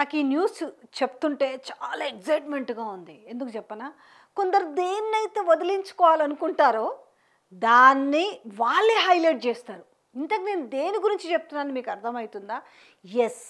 నాకు ఈ న్యూస్ చెప్తుంటే చాలా ఎగ్జైట్మెంట్గా ఉంది. ఎందుకు చెప్పనా? కొందరు దేన్నైతే వదిలించుకోవాలనుకుంటారో దాన్ని వాళ్ళే హైలైట్ చేస్తారు. ఇంతకు నేను దేని గురించి చెప్తున్నాను మీకు అర్థమవుతుందా? ఎస్,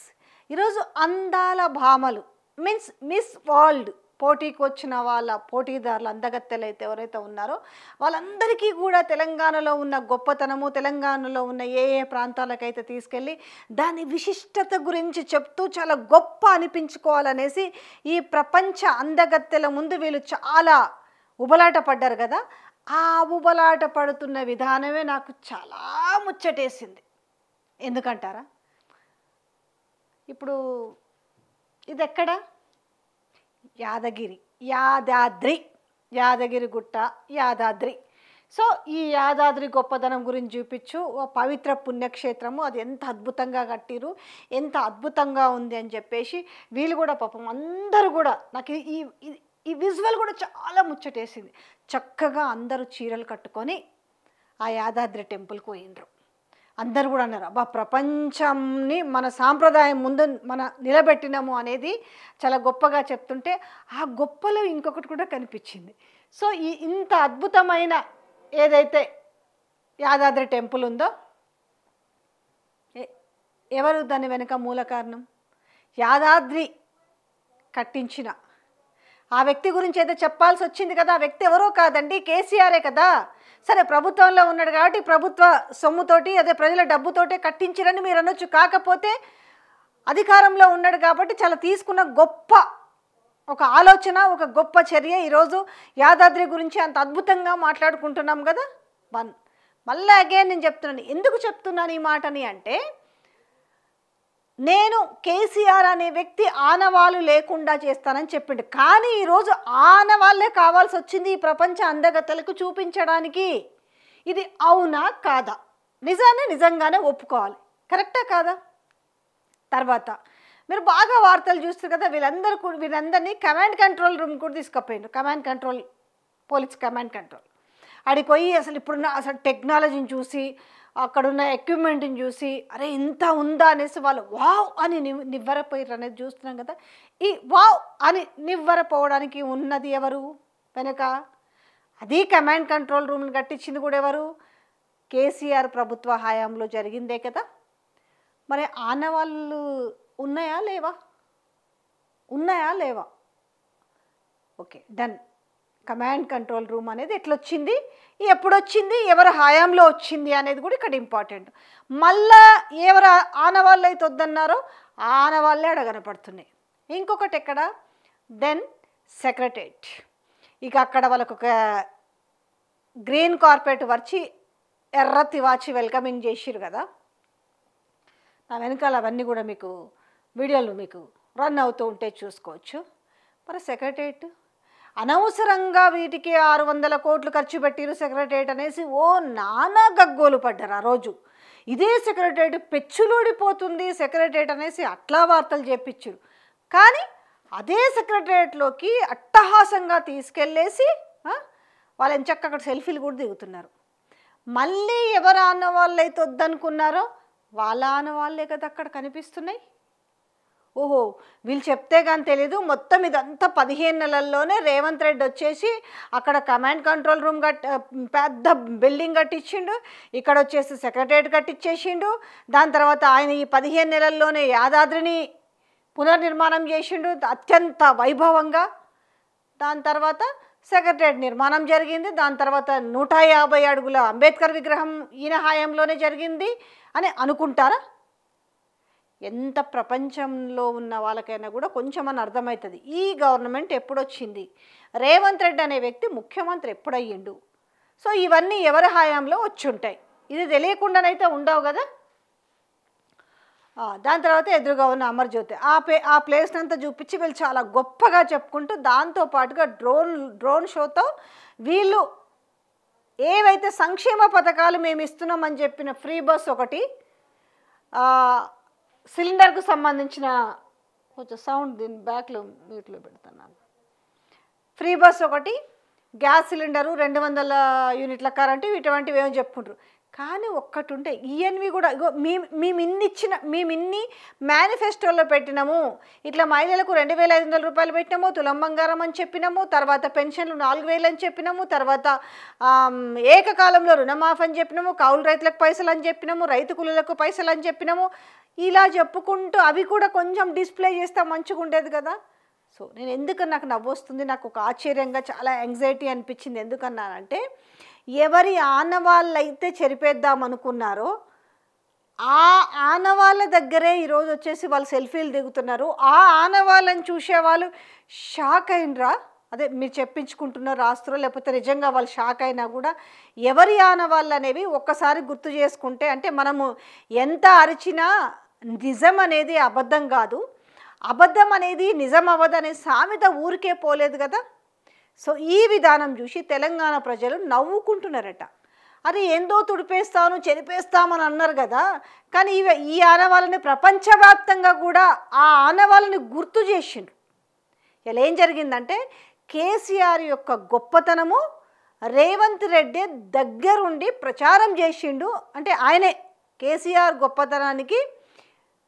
ఈరోజు అందాల భామలు మీన్స్ మిస్ వరల్డ్ పోటీకి వచ్చిన వాళ్ళ పోటీదారులు అందగత్తెలు అయితే ఎవరైతే ఉన్నారో వాళ్ళందరికీ కూడా తెలంగాణలో ఉన్న గొప్పతనము, తెలంగాణలో ఉన్న ఏ ఏ ప్రాంతాలకైతే తీసుకెళ్ళి దాని విశిష్టత గురించి చెప్తూ చాలా గొప్ప అనిపించుకోవాలనేసి ఈ ప్రపంచ అందగత్తెల ముందు వీళ్ళు చాలా ఉబలాట పడ్డారు కదా. ఆ ఉబలాట పడుతున్న విధానమే నాకు చాలా ముచ్చటేసింది. ఎందుకంటారా? ఇప్పుడు ఇది ఎక్కడ? యాదగిరి, యాదగిరి గుట్ట, యాదాద్రి. సో ఈ యాదాద్రి గొప్పదనం గురించి చూపించు. ఓ పవిత్ర పుణ్యక్షేత్రము, అది ఎంత అద్భుతంగా కట్టిరు, ఎంత అద్భుతంగా ఉంది అని చెప్పేసి వీళ్ళు కూడా పాపం అందరూ కూడా నాకు ఈ విజువల్ కూడా చాలా ముచ్చటేసింది. చక్కగా అందరూ చీరలు కట్టుకొని ఆ యాదాద్రి టెంపుల్కి పోయినరు. అందరు కూడా అన్నారు, అబ్బా ప్రపంచంని మన సాంప్రదాయం ముందు మన నిలబెట్టినాము అనేది చాలా గొప్పగా చెప్తుంటే ఆ గొప్పలో ఇంకొకటి కూడా కనిపించింది. సో ఇంత అద్భుతమైన ఏదైతే యాదాద్రి టెంపుల్ ఉందో ఎవరు దాని వెనుక మూల కారణం? యాదాద్రి కట్టించిన ఆ వ్యక్తి గురించి అయితే చెప్పాల్సి వచ్చింది కదా. ఆ వ్యక్తి ఎవరో కాదండి, కేసీఆరే కదా. సరే ప్రభుత్వంలో ఉన్నాడు కాబట్టి ప్రభుత్వ సొమ్ముతోటి అదే ప్రజల డబ్బుతోటే కట్టించిరని మీరు అనొచ్చు. కాకపోతే అధికారంలో ఉన్నాడు కాబట్టి చాలా తీసుకున్న గొప్ప ఒక ఆలోచన, ఒక గొప్ప చర్య. ఈరోజు యాదాద్రి గురించి అంత అద్భుతంగా మాట్లాడుకుంటున్నాం కదా. మళ్ళీ అగైన్ నేను చెప్తున్నాను. ఎందుకు చెప్తున్నాను ఈ మాటని అంటే, నేను కేసీఆర్ అనే వ్యక్తి ఆనవాళ్ళు లేకుండా చేస్తానని చెప్పిండు. కానీ ఈరోజు ఆనవాళ్ళే కావాల్సి వచ్చింది ఈ ప్రపంచ అందగత్తెలకు చూపించడానికి. ఇది అవునా కాదా? నిజంగానే ఒప్పుకోవాలి. కరెక్టా కాదా? తర్వాత మీరు బాగా వార్తలు చూస్తారు కదా, వీళ్ళందరినీ కమాండ్ కంట్రోల్ రూమ్ కూడా తీసుకుపోయిండు. Command control, police command control అడిగి పోయి అసలు ఇప్పుడున్న అసలు టెక్నాలజీని చూసి అక్కడున్న ఎక్విప్మెంట్ని చూసి అరే ఇంత ఉందా అనేసి వాళ్ళు వావ్ అని నివ్వరపోయారు అనేది చూస్తున్నాం కదా. ఈ వావ్ అని నివ్వరపోవడానికి ఉన్నది ఎవరు వెనక? అది కమాండ్ కంట్రోల్ రూమ్ని కట్టించింది కూడా ఎవరు? కేసీఆర్ ప్రభుత్వ హయాంలో జరిగిందే కదా. మరి ఆనవాళ్ళు ఉన్నాయా లేవా? Okay, done. Command control room అనేది ఎట్లొచ్చింది, ఎప్పుడు వచ్చింది, ఎవరి హయాంలో వచ్చింది అనేది కూడా ఇక్కడ ఇంపార్టెంట్. మళ్ళా ఎవరు ఆనవాళ్ళు అయితే వద్దన్నారో ఆనవాళ్ళే అడగనపడుతున్నాయి. ఇంకొకటి ఎక్కడ? Then secretariat. ఇక అక్కడ వాళ్ళకు ఒక గ్రీన్ కార్పెట్ వచ్చి ఎర్ర తివాచి వెల్కమింగ్ చేసిరు కదా. నా వెనకాల అవన్నీ కూడా మీకు వీడియోలు మీకు రన్ అవుతూ ఉంటే చూసుకోవచ్చు. మరి సెక్రటరేట్ అనవసరంగా వీటికి 600 కోట్లు ఖర్చు పెట్టిరు సెక్రటరేట్ అనేసి ఓ నానా గగ్గోలు పడ్డారు ఆ రోజు. ఇదే సెక్రటరేట్ పెచ్చులూడిపోతుంది సెక్రటరేట్ అనేసి అట్లా వార్తలు చెప్పించారు. కానీ అదే సెక్రటరేట్లోకి అట్టహాసంగా తీసుకెళ్ళేసి వాళ్ళు ఎంచక్క అక్కడ సెల్ఫీలు కూడా దిగుతున్నారు. మళ్ళీ ఎవరు ఆనవాళ్ళు అయితే వద్దనుకున్నారో వాళ్ళ ఆనవాళ్ళే కదా అక్కడ కనిపిస్తున్నాయి. ఓహో, వీళ్ళు చెప్తే కానీ తెలీదు. మొత్తం ఇదంతా 15 నెలల్లోనే రేవంత్ రెడ్డి వచ్చేసి అక్కడ కమాండ్ కంట్రోల్ రూమ్ పెద్ద బిల్డింగ్ కట్టించిండు, ఇక్కడ వచ్చేసి సెక్రటరేట్ కట్టించేసిండు. దాని తర్వాత ఆయన ఈ 15 నెలల్లోనే యాదాద్రిని పునర్నిర్మాణం చేసిండు అత్యంత వైభవంగా. దాని తర్వాత సెక్రటరేట్ నిర్మాణం జరిగింది. దాని తర్వాత 150 అడుగుల అంబేద్కర్ విగ్రహం ఈయన హయాంలోనే జరిగింది అని అనుకుంటారా? ఎంత ప్రపంచంలో ఉన్న వాళ్ళకైనా కూడా కొంచెం అని అర్థమవుతుంది ఈ గవర్నమెంట్ ఎప్పుడొచ్చింది, రేవంత్ రెడ్డి అనే వ్యక్తి ముఖ్యమంత్రి ఎప్పుడయ్యిండు. సో ఇవన్నీ ఎవరి హయాంలో వచ్చి ఉంటాయి. ఇది తెలియకుండానైతే ఉండవు కదా. దాని తర్వాత ఎదురుగా ఉన్న అమర్జ్యోతి ఆ ప్లేస్ని అంతా చూపించి వీళ్ళు చాలా గొప్పగా చెప్పుకుంటూ దాంతోపాటుగా డ్రోన్ షోతో వీళ్ళు ఏవైతే సంక్షేమ పథకాలు మేము ఇస్తున్నామని చెప్పిన ఫ్రీ బస్ ఒకటి, సిలిండర్కు సంబంధించిన కొంచెం సౌండ్ దీని బ్యాక్లో మ్యూట్లో పెడుతున్నాను, ఫ్రీ బస్ ఒకటి, గ్యాస్ సిలిండరు, 200 యూనిట్ల కరెంటు, ఇటువంటివి ఏమో చెప్పుకుంటారు. కానీ ఒక్కటుంటే ఈఎన్వి కూడా ఇగో మేము ఇన్ని మేనిఫెస్టోలో పెట్టినాము, ఇట్లా మహిళలకు 2,500 రూపాయలు పెట్టినాము, తులం బంగారం అని చెప్పినాము, తర్వాత పెన్షన్లు 4,000 అని చెప్పినాము, తర్వాత ఏకకాలంలో రుణమాఫ్ అని చెప్పినాము, కౌలు రైతులకు పైసలు అని చెప్పినాము, రైతు కూలీలకు పైసలు అని చెప్పినాము. ఇలా చెప్పుకుంటూ అవి కూడా కొంచెం డిస్ప్లే చేస్తే మంచిగా ఉండేది కదా. సో నేను ఎందుకు నాకు నవ్వొస్తుంది, నాకు ఒక ఆశ్చర్యంగా చాలా యాంగ్జైటీ అనిపించింది. ఎందుకన్నానంటే ఎవరి ఆనవాళ్ళైతే చెరిపేద్దాం అనుకున్నారో ఆ ఆనవాళ్ళ దగ్గరే ఈరోజు వచ్చేసి వాళ్ళు సెల్ఫీలు దిగుతున్నారు. ఆ ఆనవాళ్ళని చూసేవాళ్ళు షాక్ అయినరా, అదే మీరు చెప్పించుకుంటున్నారు రాస్తారో లేకపోతే నిజంగా వాళ్ళు షాక్ అయినా కూడా ఎవరి ఆనవాళ్ళు అనేవి ఒక్కసారి గుర్తు చేసుకుంటే, అంటే మనము ఎంత అరిచినా నిజం అనేది అబద్ధం కాదు, అబద్ధం అనేది నిజం అవ్వదు అనే సామెత ఊరికే పోలేదు కదా. సో ఈ విధానం చూసి తెలంగాణ ప్రజలు నవ్వుకుంటున్నారట. అది ఏందో తుడిపేస్తాను చెరిపేస్తామని అన్నారు కదా, కానీ ఈ ఆనవాళ్ళని ప్రపంచవ్యాప్తంగా కూడా ఆ ఆనవాళ్ళని గుర్తు చేసిండ్రు. ఇలా ఏం జరిగిందంటే కేసీఆర్ యొక్క గొప్పతనము రేవంత్ రెడ్డి దగ్గరుండి ప్రచారం చేసిండు. అంటే ఆయనే కేసీఆర్ గొప్పతనానికి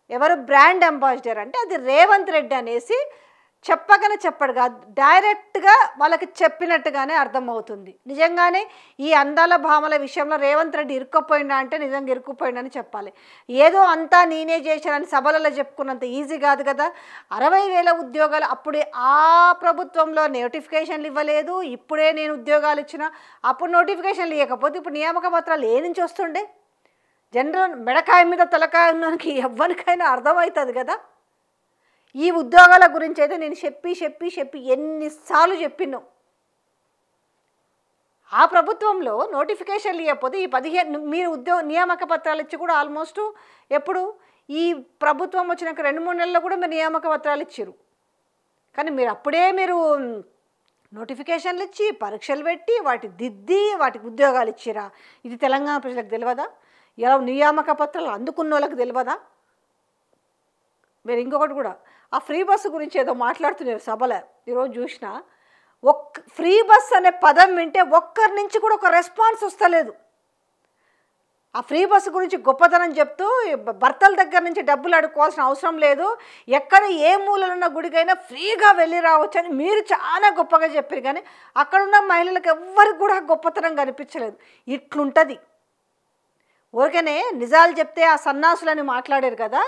ఎవరు బ్రాండ్ అంబాసిడర్ అంటే అది రేవంత్ రెడ్డి అనేసి చెప్పగానే చెప్పడు కాదు, డైరెక్ట్గా వాళ్ళకి చెప్పినట్టుగానే అర్థమవుతుంది. నిజంగానే ఈ అందాల భామల విషయంలో రేవంత్ రెడ్డి ఇరుక్కుపోయిందా అంటే నిజంగా ఇరుక్కుపోయిందని చెప్పాలి. ఏదో అంతా నేనే చేశానని సభలలో చెప్పుకున్నంత ఈజీ కాదు కదా. 60,000 ఉద్యోగాలు అప్పుడే ఆ ప్రభుత్వంలో నోటిఫికేషన్లు ఇవ్వలేదు, ఇప్పుడే నేను ఉద్యోగాలు ఇచ్చిన, అప్పుడు నోటిఫికేషన్లు ఇవ్వకపోతే ఇప్పుడు నియామక పత్రాలు ఏ నుంచి వస్తుండే. జనరల్ మెడకాయ మీద తలకాయ ఉన్నానికి ఎవ్వరికైనా అర్థమవుతుంది కదా. ఈ ఉద్యోగాల గురించి అయితే నేను చెప్పి ఎన్నిసార్లు చెప్పినాం. ఆ ప్రభుత్వంలో నోటిఫికేషన్లు ఇవ్వకపోతే ఈ 15 మీరు నియామక పత్రాలు ఇచ్చి కూడా ఆల్మోస్ట్ ఎప్పుడు ఈ ప్రభుత్వం వచ్చినాక 2-3 నెలల్లో కూడా మీరు నియామక పత్రాలు ఇచ్చారు. కానీ మీరు అప్పుడే నోటిఫికేషన్లు ఇచ్చి పరీక్షలు పెట్టి వాటి దిద్ది వాటికి ఉద్యోగాలు ఇచ్చిరా. ఇది తెలంగాణ ప్రజలకు తెలియదా? ఎలా నియామక పత్రాలు అందుకున్న వాళ్ళకి తెలియదా? మీరు ఇంకొకటి కూడా ఆ ఫ్రీ బస్సు గురించి ఏదో మాట్లాడుతున్నారు సభలో ఈరోజు చూసిన. ఫ్రీ బస్ అనే పదం వింటే ఒక్కరి నుంచి కూడా ఒక రెస్పాన్స్ వస్తలేదు. ఆ ఫ్రీ బస్సు గురించి గొప్పతనం చెప్తూ భర్తల దగ్గర నుంచి డబ్బులు అడుక్కోవాల్సిన అవసరం లేదు, ఎక్కడ ఏ మూలలున్న గుడికైనా ఫ్రీగా వెళ్ళి రావచ్చు అని మీరు చాలా గొప్పగా చెప్పారు. కానీ అక్కడున్న మహిళలకు ఎవ్వరికి కూడా గొప్పతనం కనిపించలేదు. ఇట్లుంటుంది. ఊరికనే నిజాలు చెప్తే ఆ సన్నాసులని మాట్లాడారు కదా.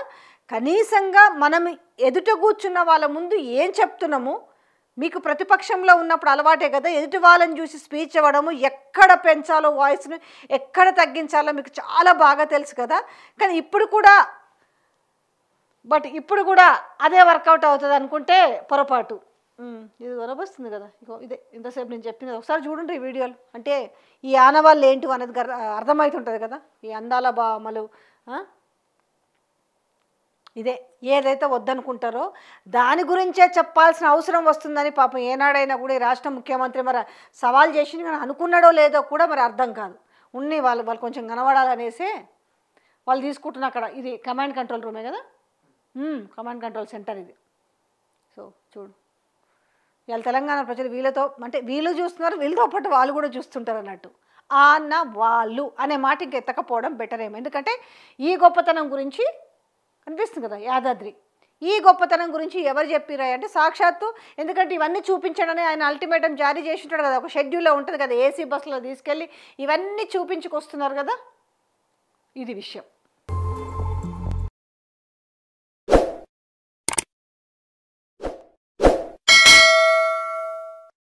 కనీసంగా మనం ఎదుట కూర్చున్న వాళ్ళ ముందు ఏం చెప్తున్నాము, మీకు ప్రతిపక్షంలో ఉన్నప్పుడు అలవాటే కదా ఎదుటి వాళ్ళని చూసి స్పీచ్ ఇవ్వడము, ఎక్కడ పెంచాలో వాయిస్ను ఎక్కడ తగ్గించాలో మీకు చాలా బాగా తెలుసు కదా. కానీ ఇప్పుడు కూడా అదే వర్కౌట్ అవుతుంది అనుకుంటే పొరపాటు. ఇది వరబస్తుంది కదా. ఇగో ఇదే ఇంతసేపు నేను చెప్పింది ఒకసారి చూడండి ఈ వీడియోలు. అంటే ఈ ఆనవాళ్ళు ఏంటి అనేది అర్థమవుతుంటుంది కదా. ఈ అందాల భామలు ఇదే ఏదైతే వద్దనుకుంటారో దాని గురించే చెప్పాల్సిన అవసరం వస్తుందని పాపం ఏనాడైనా కూడా ఈ రాష్ట్ర ముఖ్యమంత్రి మరి సవాల్ చేసి కానీ అనుకున్నాడో లేదో కూడా మరి అర్థం కాదు. వాళ్ళు కొంచెం కనబడాలనేసి వాళ్ళు తీసుకుంటున్న అక్కడ ఇది కమాండ్ కంట్రోల్ రూమే కదా, కమాండ్ కంట్రోల్ సెంటర్ ఇది. సో చూడు ఇవాళ తెలంగాణ ప్రజలు వీళ్ళతో అంటే వీళ్ళు చూస్తున్నారు, వీళ్ళతో పాటు వాళ్ళు కూడా చూస్తుంటారు అన్నట్టు. అన్న వాళ్ళు అనే మాట ఇంక ఎత్తకపోవడం బెటర్ ఏమో. ఎందుకంటే ఈ గొప్పతనం గురించి అనిపిస్తుంది కదా యాదాద్రి. ఈ గొప్పతనం గురించి ఎవరు చెప్పిరా అంటే సాక్షాత్తు, ఎందుకంటే ఇవన్నీ చూపించడని ఆయన అల్టిమేటం జారీ చేసి ఉంటాడు కదా, ఒక షెడ్యూల్లో ఉంటుంది కదా, ఏసీ బస్సులో తీసుకెళ్ళి ఇవన్నీ చూపించుకొస్తున్నారు కదా. ఇది విషయం.